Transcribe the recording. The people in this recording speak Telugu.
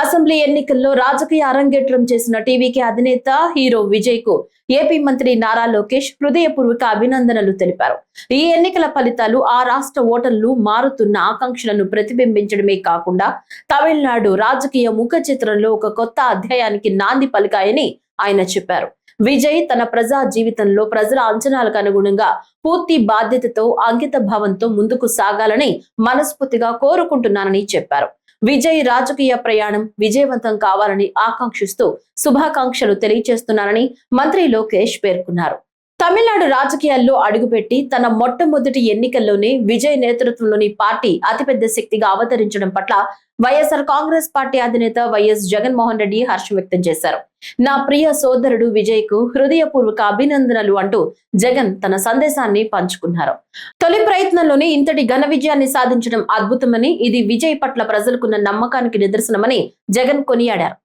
అసెంబ్లీ ఎన్నికల్లో రాజకీయ అరంగేట్రం చేసిన టీవీకే అధినేత హీరో విజయ్ కు ఏపీ మంత్రి నారా లోకేష్ హృదయపూర్వక అభినందనలు తెలిపారు. ఈ ఎన్నికల ఫలితాలు ఆ రాష్ట్ర ఓటర్లు మారుతున్న ఆకాంక్షలను ప్రతిబింబించడమే కాకుండా తమిళనాడు రాజకీయ ముఖ చిత్రంలో ఒక కొత్త అధ్యాయానికి నాంది పలికాయని ఆయన చెప్పారు. విజయ్ తన ప్రజా జీవితంలో ప్రజల అంచనాలకు అనుగుణంగా పూర్తి బాధ్యతతో అంకిత భావంతో ముందుకు సాగాలని మనస్ఫూర్తిగా కోరుకుంటున్నానని చెప్పారు. విజయ్ రాజకీయ ప్రయాణం విజయవంతం కావాలని ఆకాంక్షిస్తూ శుభాకాంక్షలు తెలియజేస్తున్నానని మంత్రి లోకేష్ పేర్కొన్నారు. తమిళనాడు రాజకీయాల్లో అడుగుపెట్టి తన మొట్టమొదటి ఎన్నికల్లోనే విజయ్ నేతృత్వంలోని పార్టీ అతిపెద్ద శక్తిగా అవతరించడం పట్ల వైఎస్ఆర్ కాంగ్రెస్ పార్టీ అధినేత వైఎస్ జగన్మోహన్ రెడ్డి హర్షం వ్యక్తం చేశారు. నా ప్రియ సోదరుడు విజయ్ కు హృదయపూర్వక అభినందనలు అంటూ జగన్ తన సందేశాన్ని పంచుకున్నారు. తొలి ప్రయత్నంలోనే ఇంతటి ఘన విజయాన్ని సాధించడం అద్భుతమని, ఇది విజయ్ పట్ల ప్రజలకున్న నమ్మకానికి నిదర్శనమని జగన్ కొనియాడారు.